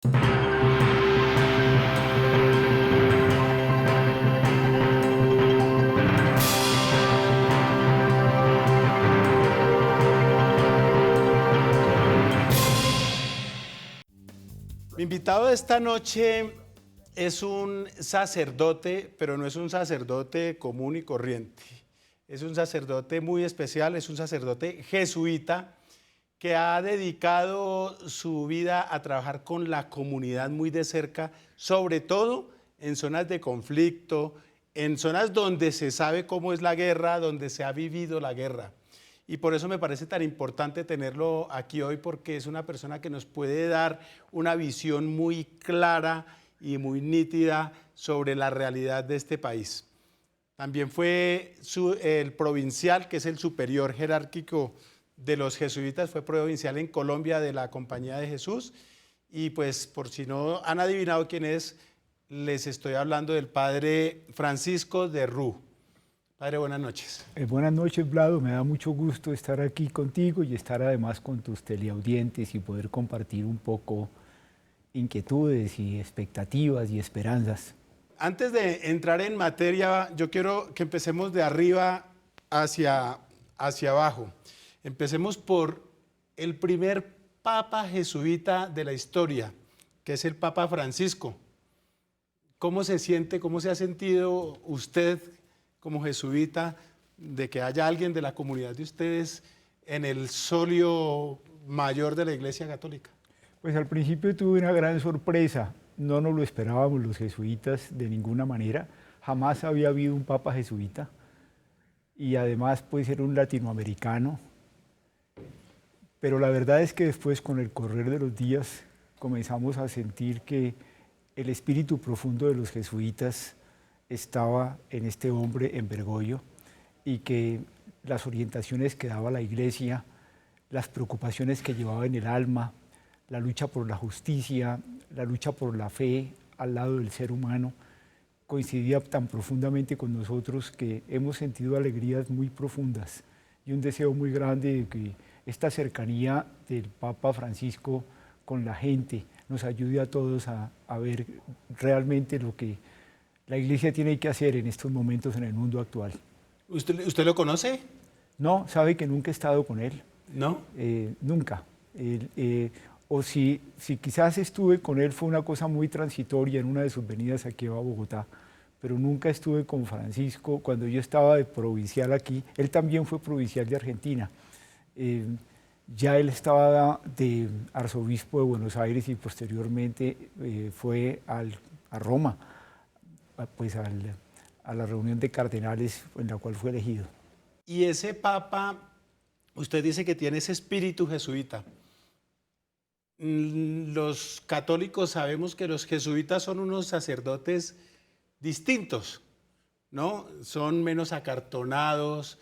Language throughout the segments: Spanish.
Mi invitado de esta noche es un sacerdote, pero no es un sacerdote común y corriente. Es un sacerdote muy especial, es un sacerdote jesuita que ha dedicado su vida a trabajar con la comunidad muy de cerca, sobre todo en zonas de conflicto, en zonas donde se sabe cómo es la guerra, donde se ha vivido la guerra. Y por eso me parece tan importante tenerlo aquí hoy, porque es una persona que nos puede dar una visión muy clara y muy nítida sobre la realidad de este país. También fue el provincial, que es el superior jerárquico de los jesuitas, fue provincial en Colombia de la Compañía de Jesús. Y pues por si no han adivinado quién es, les estoy hablando del padre Francisco de Rú. Padre, buenas noches. Buenas noches, Vlado. Me da mucho gusto estar aquí contigo y estar además con tus teleaudientes y poder compartir un poco inquietudes y expectativas y esperanzas. Antes de entrar en materia, yo quiero que empecemos de arriba hacia abajo. Empecemos por el primer papa jesuita de la historia, que es el Papa Francisco. ¿Cómo se siente, cómo se ha sentido usted como jesuita de que haya alguien de la comunidad de ustedes en el solio mayor de la Iglesia Católica? Pues al principio tuve una gran sorpresa. No nos lo esperábamos los jesuitas de ninguna manera. Jamás había habido un papa jesuita. Y además pues era un latinoamericano. Pero la verdad es que después, con el correr de los días, comenzamos a sentir que el espíritu profundo de los jesuitas estaba en este hombre, en Bergoglio, y que las orientaciones que daba la Iglesia, las preocupaciones que llevaba en el alma, la lucha por la justicia, la lucha por la fe al lado del ser humano, coincidía tan profundamente con nosotros que hemos sentido alegrías muy profundas y un deseo muy grande de que esta cercanía del Papa Francisco con la gente nos ayude a todos a ver realmente lo que la Iglesia tiene que hacer en estos momentos en el mundo actual. ¿Usted lo conoce? No, sabe que nunca he estado con él. ¿No? Nunca. O si quizás estuve con él, fue una cosa muy transitoria en una de sus venidas aquí a Bogotá, pero nunca estuve con Francisco. Cuando yo estaba de provincial aquí, él también fue provincial de Argentina. Ya él estaba de arzobispo de Buenos Aires y posteriormente fue a Roma, pues a la reunión de cardenales en la cual fue elegido. Y ese papa, usted dice que tiene ese espíritu jesuita. Los católicos sabemos que los jesuitas son unos sacerdotes distintos, ¿no? Son menos acartonados,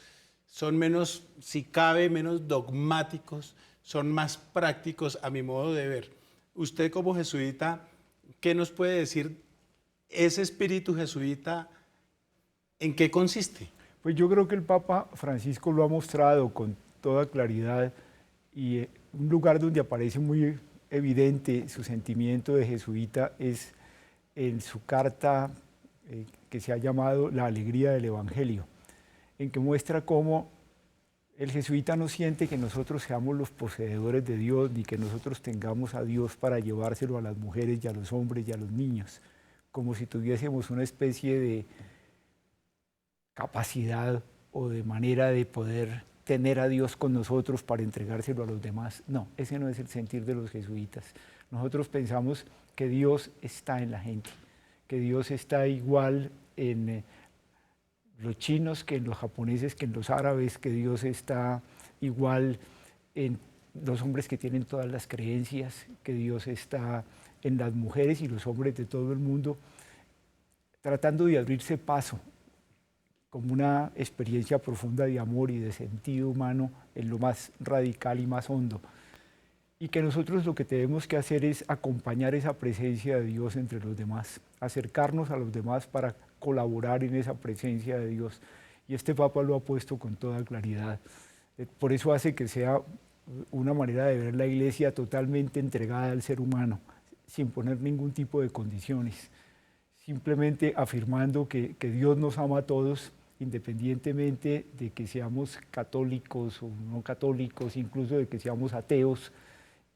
son menos, si cabe, menos dogmáticos, son más prácticos a mi modo de ver. Usted como jesuita, ¿qué nos puede decir ese espíritu jesuita? ¿En qué consiste? Pues yo creo que el Papa Francisco lo ha mostrado con toda claridad y un lugar donde aparece muy evidente su sentimiento de jesuita es en su carta que se ha llamado La alegría del Evangelio, en que muestra cómo el jesuita no siente que nosotros seamos los poseedores de Dios, ni que nosotros tengamos a Dios para llevárselo a las mujeres y a los hombres y a los niños, como si tuviésemos una especie de capacidad o de manera de poder tener a Dios con nosotros para entregárselo a los demás. No, ese no es el sentir de los jesuitas. Nosotros pensamos que Dios está en la gente, que Dios está igual en los chinos que en los japoneses, que en los árabes, que Dios está igual en los hombres que tienen todas las creencias, que Dios está en las mujeres y los hombres de todo el mundo, tratando de abrirse paso como una experiencia profunda de amor y de sentido humano en lo más radical y más hondo. Y que nosotros lo que tenemos que hacer es acompañar esa presencia de Dios entre los demás, acercarnos a los demás para colaborar en esa presencia de Dios. Y este Papa lo ha puesto con toda claridad. Por eso hace que sea una manera de ver la Iglesia totalmente entregada al ser humano, sin poner ningún tipo de condiciones, simplemente afirmando que Dios nos ama a todos, independientemente de que seamos católicos o no católicos, incluso de que seamos ateos,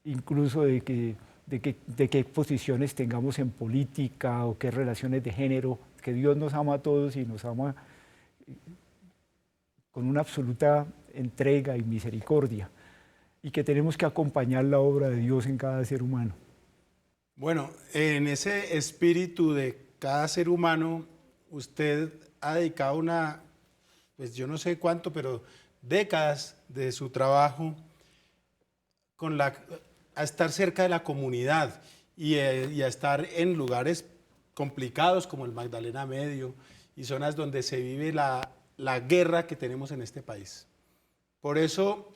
incluso de qué posiciones tengamos en política o qué relaciones de género, que Dios nos ama a todos y nos ama con una absoluta entrega y misericordia, y que tenemos que acompañar la obra de Dios en cada ser humano. Bueno, en ese espíritu de cada ser humano, usted ha dedicado pues yo no sé cuánto, pero décadas de su trabajo a estar cerca de la comunidad y a estar en lugares complicados como el Magdalena Medio y zonas donde se vive la guerra que tenemos en este país. Por eso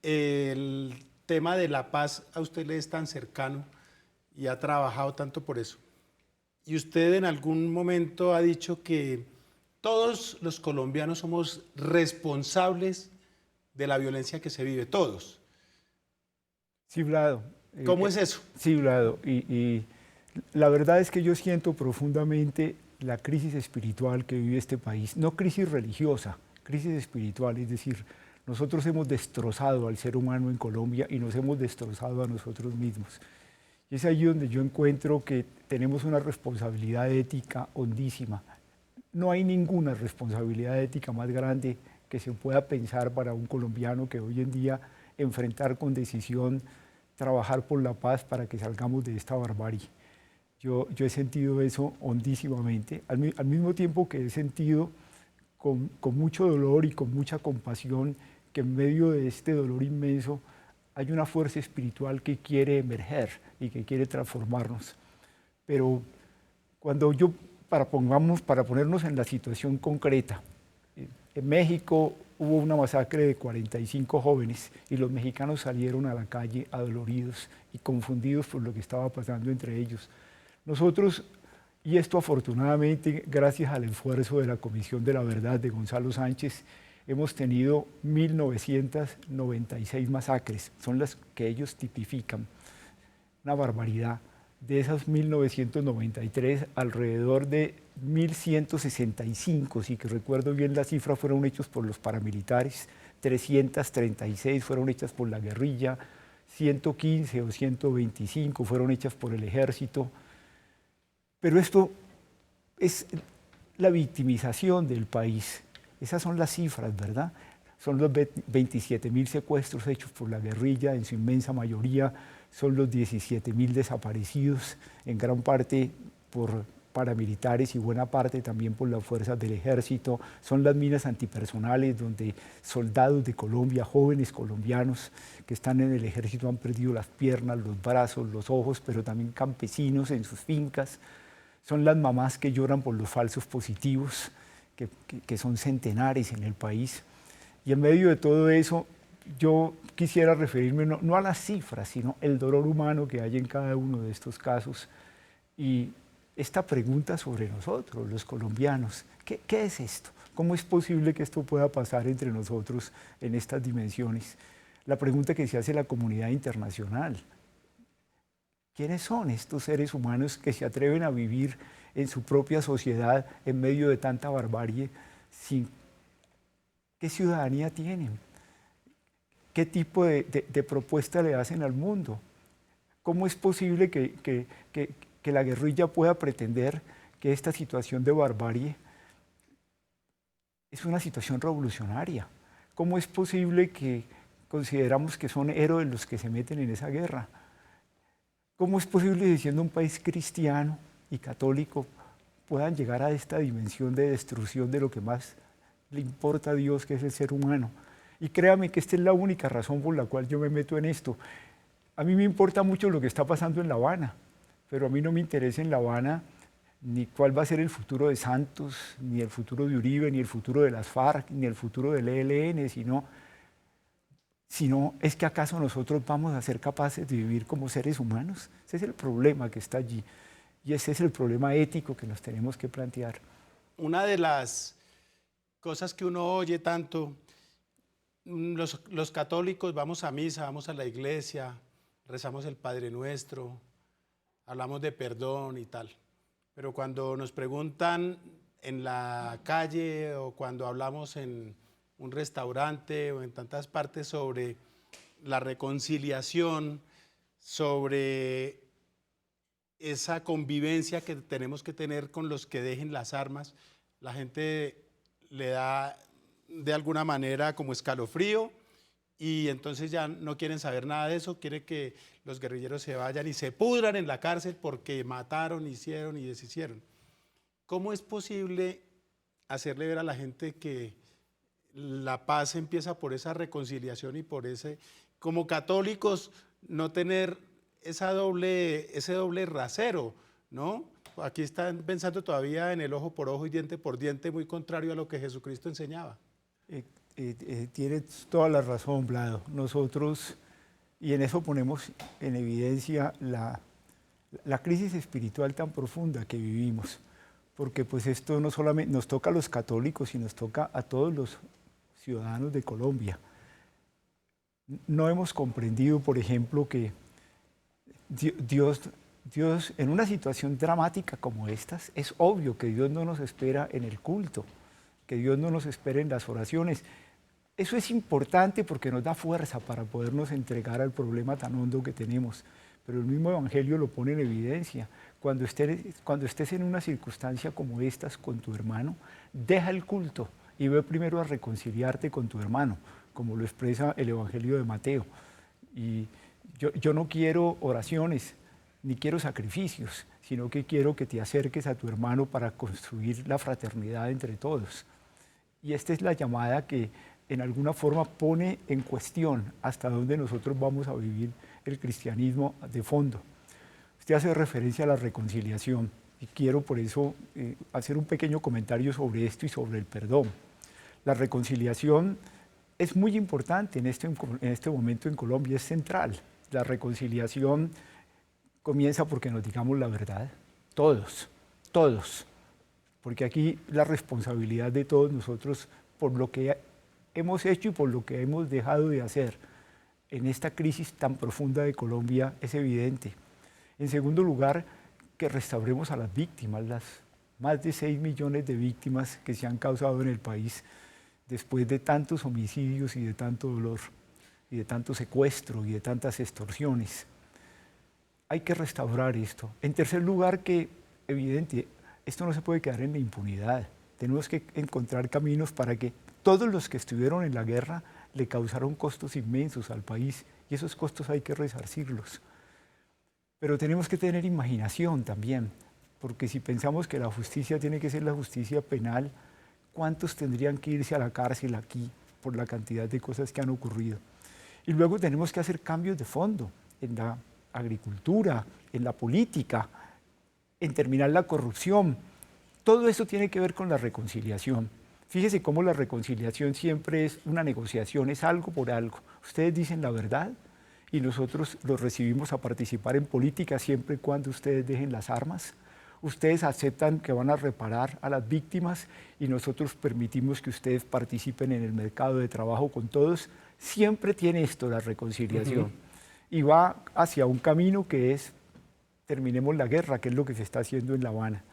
el tema de la paz a usted le es tan cercano y ha trabajado tanto por eso. Y usted en algún momento ha dicho que todos los colombianos somos responsables de la violencia que se vive, todos. Sí, Vlado. ¿Cómo es eso? Sí, Vlado. Y la verdad es que yo siento profundamente la crisis espiritual que vive este país. No crisis religiosa, crisis espiritual. Es decir, nosotros hemos destrozado al ser humano en Colombia y nos hemos destrozado a nosotros mismos. Y es ahí donde yo encuentro que tenemos una responsabilidad ética hondísima. No hay ninguna responsabilidad ética más grande que se pueda pensar para un colombiano que hoy en día enfrentar con decisión, trabajar por la paz para que salgamos de esta barbarie. Yo he sentido eso hondísimamente, al mismo tiempo que he sentido con mucho dolor y con mucha compasión que en medio de este dolor inmenso hay una fuerza espiritual que quiere emerger y que quiere transformarnos. Pero cuando para ponernos en la situación concreta, en México hubo una masacre de 45 jóvenes y los mexicanos salieron a la calle adoloridos y confundidos por lo que estaba pasando entre ellos. Nosotros, y esto afortunadamente gracias al esfuerzo de la Comisión de la Verdad de Gonzalo Sánchez, hemos tenido 1996 masacres, son las que ellos tipifican, una barbaridad. De esas 1993, alrededor de 1165, si que recuerdo bien la cifra, fueron hechos por los paramilitares, 336 fueron hechas por la guerrilla, 115 o 125 fueron hechas por el ejército. Pero esto es la victimización del país. Esas son las cifras, ¿verdad? Son los 27.000 secuestros hechos por la guerrilla, en su inmensa mayoría son los 17.000 desaparecidos, en gran parte por paramilitares y buena parte también por las fuerzas del ejército. Son las minas antipersonales donde soldados de Colombia, jóvenes colombianos que están en el ejército han perdido las piernas, los brazos, los ojos, pero también campesinos en sus fincas. Son las mamás que lloran por los falsos positivos, que son centenares en el país. Y en medio de todo eso, yo quisiera referirme no a las cifras, sino el dolor humano que hay en cada uno de estos casos. Y esta pregunta sobre nosotros, los colombianos, ¿qué es esto? ¿Cómo es posible que esto pueda pasar entre nosotros en estas dimensiones? La pregunta que se hace la comunidad internacional. ¿Quiénes son estos seres humanos que se atreven a vivir en su propia sociedad en medio de tanta barbarie? ¿Qué ciudadanía tienen? ¿Qué tipo de propuesta le hacen al mundo? ¿Cómo es posible que la guerrilla pueda pretender que esta situación de barbarie es una situación revolucionaria? ¿Cómo es posible que consideramos que son héroes los que se meten en esa guerra? ¿Cómo es posible que siendo un país cristiano y católico puedan llegar a esta dimensión de destrucción de lo que más le importa a Dios, que es el ser humano? Y créame que esta es la única razón por la cual yo me meto en esto. A mí me importa mucho lo que está pasando en La Habana, pero a mí no me interesa en La Habana ni cuál va a ser el futuro de Santos, ni el futuro de Uribe, ni el futuro de las FARC, ni el futuro del ELN, sino es que acaso nosotros vamos a ser capaces de vivir como seres humanos. Ese es el problema que está allí y ese es el problema ético que nos tenemos que plantear. Una de las cosas que uno oye tanto, los católicos vamos a misa, vamos a la iglesia, rezamos el Padre Nuestro, hablamos de perdón y tal. Pero cuando nos preguntan en la calle o cuando hablamos en un restaurante o en tantas partes sobre la reconciliación, sobre esa convivencia que tenemos que tener con los que dejen las armas, la gente le da de alguna manera como escalofrío y entonces ya no quieren saber nada de eso, quiere que los guerrilleros se vayan y se pudran en la cárcel porque mataron, hicieron y deshicieron. ¿Cómo es posible hacerle ver a la gente que la paz empieza por esa reconciliación y por ese, como católicos, no tener ese doble rasero, ¿no? Aquí están pensando todavía en el ojo por ojo y diente por diente, muy contrario a lo que Jesucristo enseñaba. Tienes toda la razón, Vlado. Nosotros, y en eso ponemos en evidencia la crisis espiritual tan profunda que vivimos, porque pues esto no solamente nos toca a los católicos, sino nos toca a todos los ciudadanos de Colombia. No hemos comprendido, por ejemplo, que Dios en una situación dramática como estas, es obvio que Dios no nos espera en el culto, que Dios no nos espera en las oraciones. Eso es importante porque nos da fuerza para podernos entregar al problema tan hondo que tenemos. Pero el mismo Evangelio lo pone en evidencia. Cuando estés en una circunstancia como estas con tu hermano, deja el culto y ve primero a reconciliarte con tu hermano, como lo expresa el Evangelio de Mateo. Y yo no quiero oraciones, ni quiero sacrificios, sino que quiero que te acerques a tu hermano para construir la fraternidad entre todos. Y esta es la llamada que en alguna forma pone en cuestión hasta dónde nosotros vamos a vivir el cristianismo de fondo. Usted hace referencia a la reconciliación y quiero por eso hacer un pequeño comentario sobre esto y sobre el perdón. La reconciliación es muy importante en este momento en Colombia, es central. La reconciliación comienza porque nos digamos la verdad, todos, porque aquí la responsabilidad de todos nosotros por lo que hemos hecho y por lo que hemos dejado de hacer en esta crisis tan profunda de Colombia es evidente. En segundo lugar, que restauremos a las víctimas, las más de 6 millones de víctimas que se han causado en el país después de tantos homicidios y de tanto dolor y de tanto secuestro y de tantas extorsiones. Hay que restaurar esto. En tercer lugar, que evidente, esto no se puede quedar en la impunidad. Tenemos que encontrar caminos para que todos los que estuvieron en la guerra le causaron costos inmensos al país y esos costos hay que resarcirlos. Pero tenemos que tener imaginación también, porque si pensamos que la justicia tiene que ser la justicia penal, ¿cuántos tendrían que irse a la cárcel aquí por la cantidad de cosas que han ocurrido? Y luego tenemos que hacer cambios de fondo en la agricultura, en la política, en terminar la corrupción. Todo eso tiene que ver con la reconciliación. Fíjese cómo la reconciliación siempre es una negociación, es algo por algo. Ustedes dicen la verdad y nosotros los recibimos a participar en política siempre y cuando ustedes dejen las armas. Ustedes aceptan que van a reparar a las víctimas y nosotros permitimos que ustedes participen en el mercado de trabajo con todos. Siempre tiene esto la reconciliación. Y va hacia un camino que es terminemos la guerra, que es lo que se está haciendo en La Habana.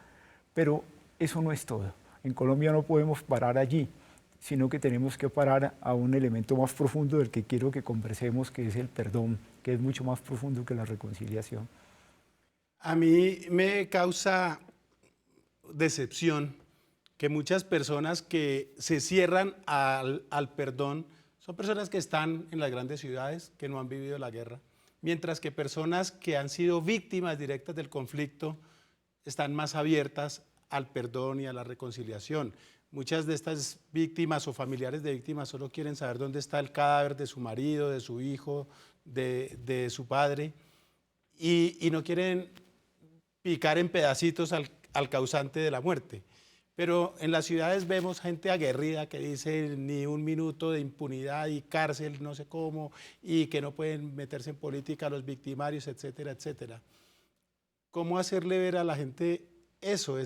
Pero eso no es todo. En Colombia no podemos parar allí, sino que tenemos que parar a un elemento más profundo del que quiero que conversemos, que es el perdón, que es mucho más profundo que la reconciliación. A mí me causa decepción que muchas personas que se cierran al perdón son personas que están en las grandes ciudades, que no han vivido la guerra, mientras que personas que han sido víctimas directas del conflicto están más abiertas al perdón y a la reconciliación. Muchas de estas víctimas o familiares de víctimas solo quieren saber dónde está el cadáver de su marido, de su hijo, de su padre, y no quieren picar en pedacitos al causante de la muerte. Pero en las ciudades vemos gente aguerrida que dice ni un minuto de impunidad y cárcel, no sé cómo, y que no pueden meterse en política los victimarios, etcétera, etcétera. ¿Cómo hacerle ver a la gente eso,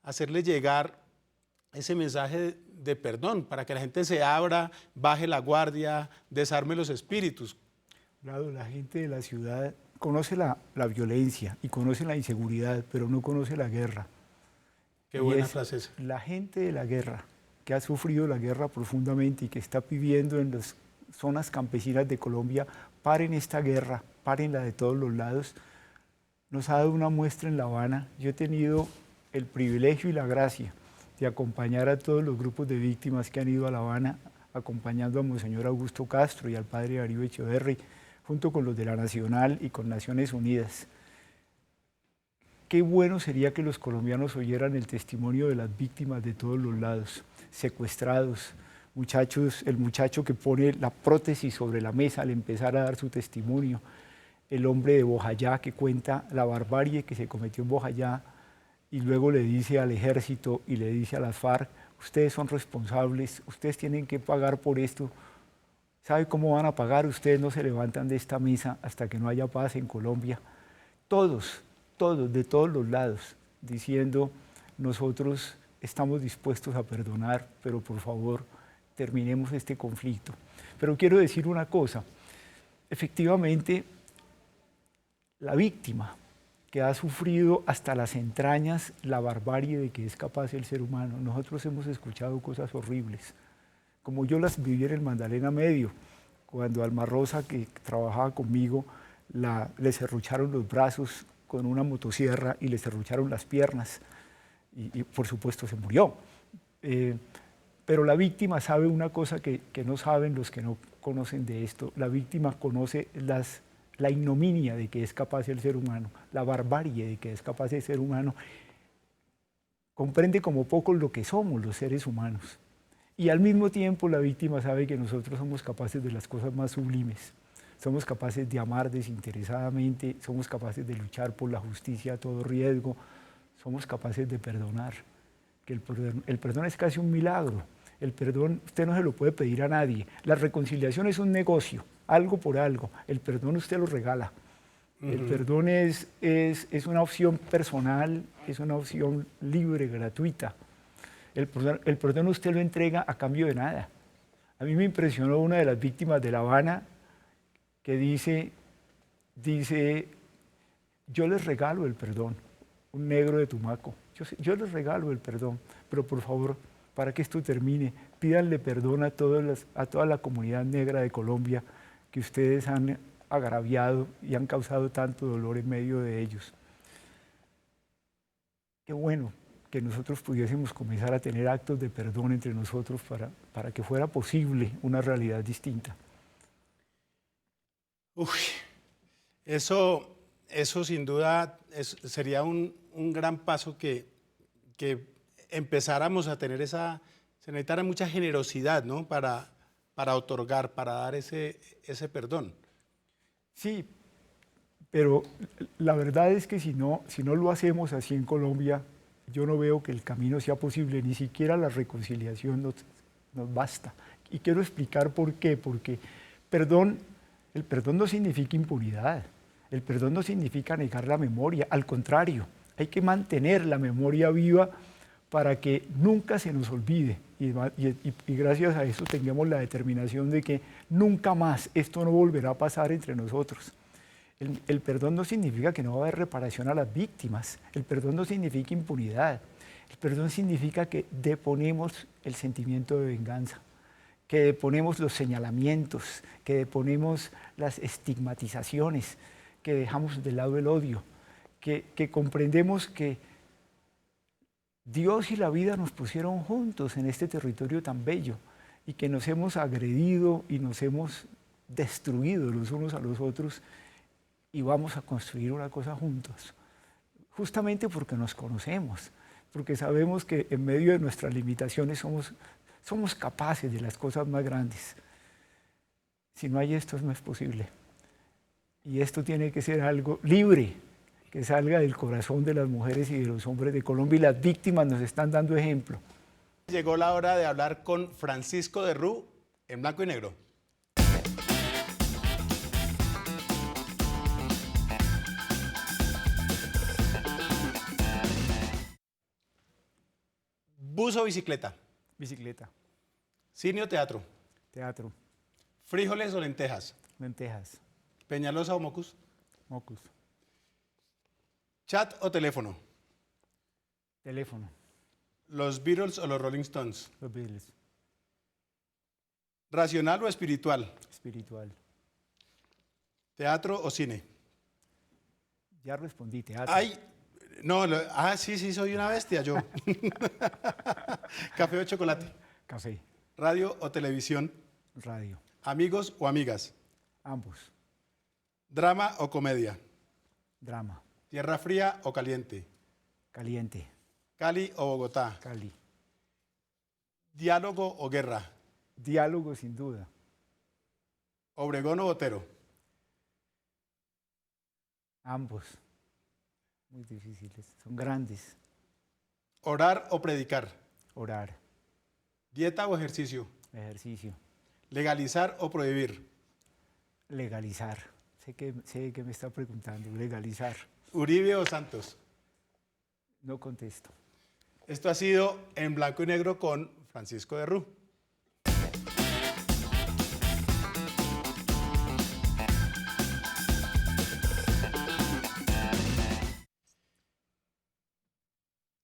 hacerle llegar ese mensaje de perdón para que la gente se abra, baje la guardia, desarme los espíritus? Claro, la gente de la ciudad conoce la violencia y conoce la inseguridad, pero no conoce la guerra. Qué Y buena es frase esa. la gente de la guerra, que ha sufrido la guerra profundamente y que está viviendo en las zonas campesinas de Colombia, paren esta guerra, párenla de todos los lados. Nos ha dado una muestra en La Habana. Yo he tenido el privilegio y la gracia de acompañar a todos los grupos de víctimas que han ido a La Habana, acompañando a Monseñor Augusto Castro y al Padre Darío Echeverri, junto con los de la Nacional y con Naciones Unidas. Qué bueno sería que los colombianos oyeran el testimonio de las víctimas de todos los lados, secuestrados, muchachos, el muchacho que pone la prótesis sobre la mesa al empezar a dar su testimonio, el hombre de Bojayá que cuenta la barbarie que se cometió en Bojayá y luego le dice al ejército y le dice a las FARC, ustedes son responsables, ustedes tienen que pagar por esto. ¿Sabe cómo van a pagar? Ustedes no se levantan de esta mesa hasta que no haya paz en Colombia. Todos, de todos los lados, diciendo, nosotros estamos dispuestos a perdonar, pero por favor, terminemos este conflicto. Pero quiero decir una cosa, efectivamente, la víctima que ha sufrido hasta las entrañas la barbarie de que es capaz el ser humano, nosotros hemos escuchado cosas horribles, como yo las viví en el Magdalena Medio, cuando Alma Rosa, que trabajaba conmigo, le serrucharon los brazos con una motosierra y le serrucharon las piernas y por supuesto se murió. Pero la víctima sabe una cosa que no saben los que no conocen de esto. La víctima conoce la ignominia de que es capaz el ser humano, la barbarie de que es capaz el ser humano. Comprende como pocos lo que somos los seres humanos. Y al mismo tiempo la víctima sabe que nosotros somos capaces de las cosas más sublimes. Somos capaces de amar desinteresadamente, somos capaces de luchar por la justicia a todo riesgo, somos capaces de perdonar. Que el perdón es casi un milagro. El perdón usted no se lo puede pedir a nadie. La reconciliación es un negocio, algo por algo. El perdón usted lo regala. El perdón es una opción personal, es una opción libre, gratuita. El perdón usted lo entrega a cambio de nada. A mí me impresionó una de las víctimas de La Habana que dice, yo les regalo el perdón, un negro de Tumaco, yo les regalo el perdón, pero por favor, para que esto termine, pídanle perdón a toda la comunidad negra de Colombia que ustedes han agraviado y han causado tanto dolor en medio de ellos. Qué bueno que nosotros pudiésemos comenzar a tener actos de perdón entre nosotros para que fuera posible una realidad distinta. Eso sin duda sería un gran paso que empezáramos a tener se necesitara mucha generosidad, ¿no? para otorgar, para dar ese perdón. Sí, pero la verdad es que si no lo hacemos así en Colombia, yo no veo que el camino sea posible, ni siquiera la reconciliación nos basta. Y quiero explicar por qué, porque el perdón no significa impunidad, el perdón no significa negar la memoria, al contrario, hay que mantener la memoria viva para que nunca se nos olvide y gracias a eso tengamos la determinación de que nunca más esto no volverá a pasar entre nosotros. El perdón no significa que no va a haber reparación a las víctimas, el perdón no significa impunidad, el perdón significa que deponemos el sentimiento de venganza, que deponemos los señalamientos, que deponemos las estigmatizaciones, que dejamos de lado el odio, que comprendemos que Dios y la vida nos pusieron juntos en este territorio tan bello y que nos hemos agredido y nos hemos destruido los unos a los otros y vamos a construir una cosa juntos, justamente porque nos conocemos, porque sabemos que en medio de nuestras limitaciones somos capaces de las cosas más grandes. Si no hay esto, no es posible. Y esto tiene que ser algo libre, que salga del corazón de las mujeres y de los hombres de Colombia, y las víctimas nos están dando ejemplo. Llegó la hora de hablar con Francisco de Rú en blanco y negro. ¿Bus o bicicleta? Bicicleta. ¿Cine o teatro? Teatro. ¿Frijoles o lentejas? Lentejas. ¿Peñalosa o Mocus? Mocus. ¿Chat o teléfono? Teléfono. ¿Los Beatles o los Rolling Stones? Los Beatles. ¿Racional o espiritual? Espiritual. ¿Teatro o cine? Ya respondí, teatro. Ay, no, sí, soy una bestia yo. ¿Café o chocolate? Café. ¿Radio o televisión? Radio. ¿Amigos o amigas? Ambos. ¿Drama o comedia? Drama. ¿Tierra fría o caliente? Caliente. ¿Cali o Bogotá? Cali. ¿Diálogo o guerra? Diálogo sin duda. ¿Obregón o Botero? Ambos. Muy difíciles. Son grandes. ¿Orar o predicar? Orar. ¿Dieta o ejercicio? Ejercicio. ¿Legalizar o prohibir? Legalizar. Sé que me está preguntando. Legalizar. ¿Uribe o Santos? No contesto. Esto ha sido En Blanco y Negro con Francisco de Rú.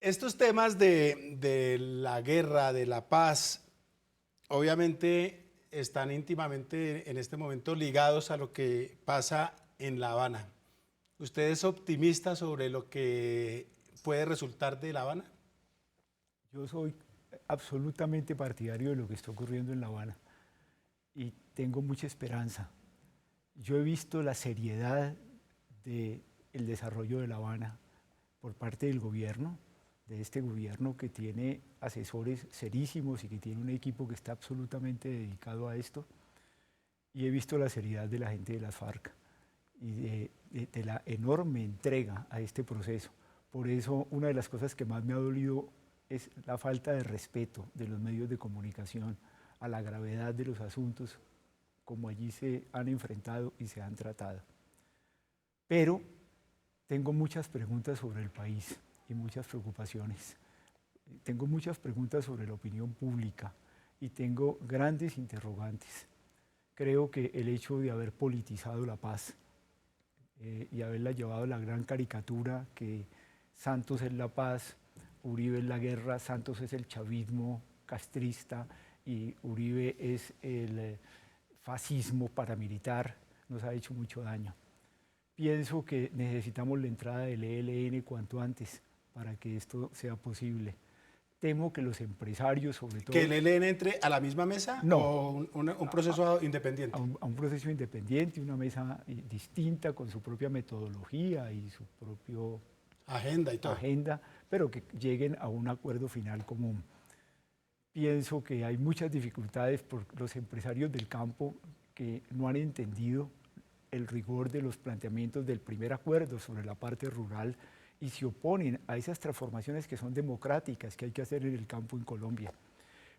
Estos temas de la guerra, de la paz, obviamente están íntimamente en este momento ligados a lo que pasa en La Habana. ¿Usted es optimista sobre lo que puede resultar de La Habana? Yo soy absolutamente partidario de lo que está ocurriendo en La Habana y tengo mucha esperanza. Yo he visto la seriedad del desarrollo de La Habana por parte del gobierno, de este gobierno que tiene asesores serísimos y que tiene un equipo que está absolutamente dedicado a esto. Y he visto la seriedad de la gente de las FARC y de la enorme entrega a este proceso. Por eso, una de las cosas que más me ha dolido es la falta de respeto de los medios de comunicación a la gravedad de los asuntos como allí se han enfrentado y se han tratado. Pero tengo muchas preguntas sobre el país y muchas preocupaciones. Tengo muchas preguntas sobre la opinión pública y tengo grandes interrogantes. Creo que el hecho de haber politizado la paz y haberla llevado a la gran caricatura que Santos es la paz, Uribe es la guerra, Santos es el chavismo castrista y Uribe es el fascismo paramilitar, nos ha hecho mucho daño. Pienso que necesitamos la entrada del ELN cuanto antes para que esto sea posible. Temo que los empresarios, sobre todo... ¿Que el ELN entre a la misma mesa no, o un proceso independiente? A un proceso independiente, una mesa distinta con su propia metodología y su propia agenda y todo. Agenda, pero que lleguen a un acuerdo final común. Pienso que hay muchas dificultades por los empresarios del campo que no han entendido el rigor de los planteamientos del primer acuerdo sobre la parte rural y se oponen a esas transformaciones que son democráticas que hay que hacer en el campo en Colombia.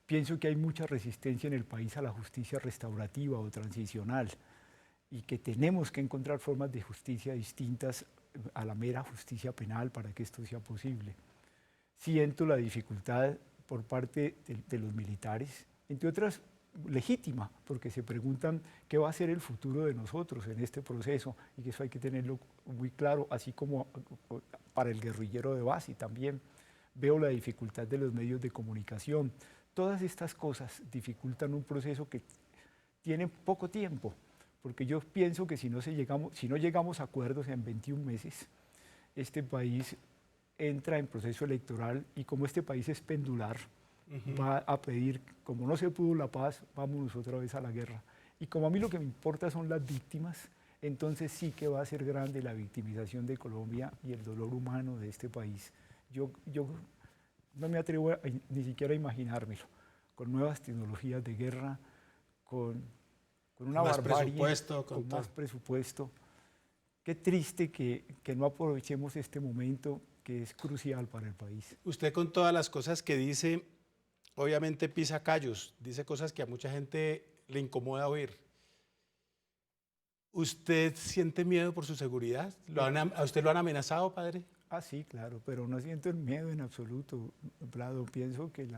Pienso que hay mucha resistencia en el país a la justicia restaurativa o transicional y que tenemos que encontrar formas de justicia distintas a la mera justicia penal para que esto sea posible. Siento la dificultad por parte de los militares, entre otras legítima, porque se preguntan qué va a ser el futuro de nosotros en este proceso y que eso hay que tenerlo muy claro, así como para el guerrillero de base también. Veo la dificultad de los medios de comunicación. Todas estas cosas dificultan un proceso que tiene poco tiempo, porque yo pienso que si no llegamos a acuerdos en 21 meses, este país entra en proceso electoral y como este país es pendular, va a pedir, como no se pudo la paz, vámonos otra vez a la guerra. Y como a mí lo que me importa son las víctimas, entonces sí que va a ser grande la victimización de Colombia y el dolor humano de este país. Yo no me atrevo ni siquiera a imaginármelo, con nuevas tecnologías de guerra, con una barbarie, con más presupuesto. Qué triste que no aprovechemos este momento que es crucial para el país. Usted con todas las cosas que dice, obviamente pisa callos, dice cosas que a mucha gente le incomoda oír. ¿Usted siente miedo por su seguridad? ¿A usted lo han amenazado, padre? Ah, sí, claro, pero no siento el miedo en absoluto, Vlado. Pienso que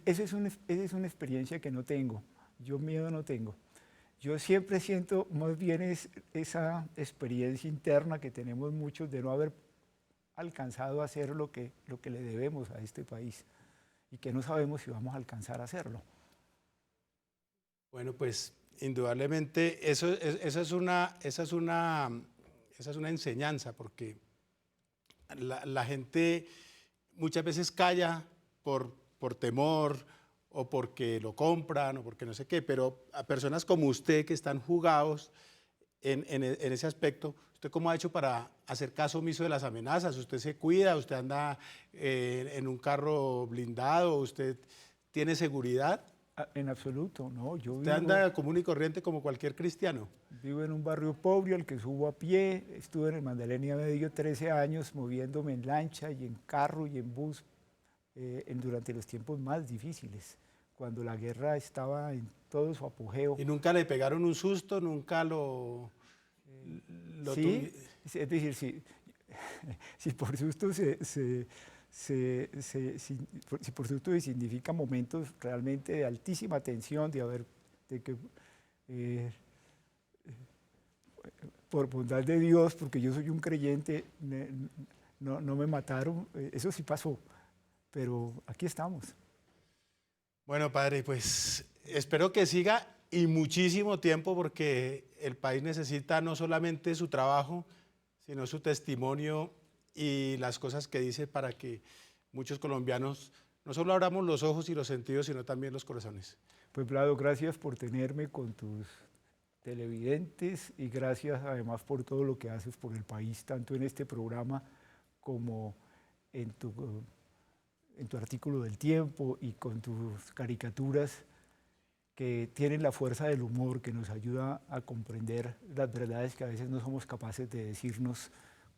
esa es una experiencia que no tengo. Yo miedo no tengo. Yo siempre siento más bien esa experiencia interna que tenemos muchos de no haber alcanzado a hacer lo que le debemos a este país y que no sabemos si vamos a alcanzar a hacerlo. Bueno, pues indudablemente esa es una enseñanza, porque la gente muchas veces calla por temor o porque lo compran o porque no sé qué, pero a personas como usted que están jugados en ese aspecto, ¿usted cómo ha hecho para hacer caso omiso de las amenazas? ¿Usted se cuida? ¿Usted anda en un carro blindado? ¿Usted tiene seguridad? En absoluto, no. ¿Usted anda común y corriente como cualquier cristiano? Vivo en un barrio pobre al que subo a pie. Estuve en el Magdalena Medio 13 años moviéndome en lancha y en carro y en bus durante los tiempos más difíciles, cuando la guerra estaba en todo su apogeo. ¿Y nunca le pegaron un susto? ¿Nunca lo sí, es decir, si por susto si por supuesto significa momentos realmente de altísima tensión, por bondad de Dios, porque yo soy un creyente, no me mataron, eso sí pasó, pero aquí estamos. Bueno, padre, pues espero que siga y muchísimo tiempo, porque el país necesita no solamente su trabajo, sino su testimonio y las cosas que dice, para que muchos colombianos no solo abramos los ojos y los sentidos, sino también los corazones. Pues Vlado, gracias por tenerme con tus televidentes y gracias además por todo lo que haces por el país, tanto en este programa como en tu artículo del Tiempo y con tus caricaturas que tienen la fuerza del humor, que nos ayuda a comprender las verdades que a veces no somos capaces de decirnos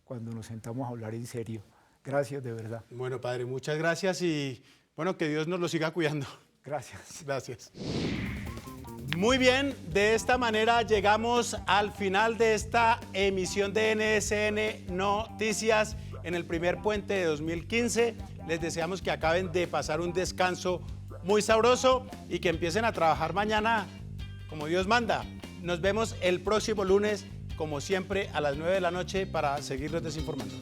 cuando nos sentamos a hablar en serio. Gracias, de verdad. Bueno, padre, muchas gracias y bueno, que Dios nos lo siga cuidando. Gracias. Gracias. Muy bien, de esta manera llegamos al final de esta emisión de NSN Noticias en el primer puente de 2015. Les deseamos que acaben de pasar un descanso muy sabroso y que empiecen a trabajar mañana como Dios manda. Nos vemos el próximo lunes, como siempre, a las 9 de la noche para seguirlos desinformando.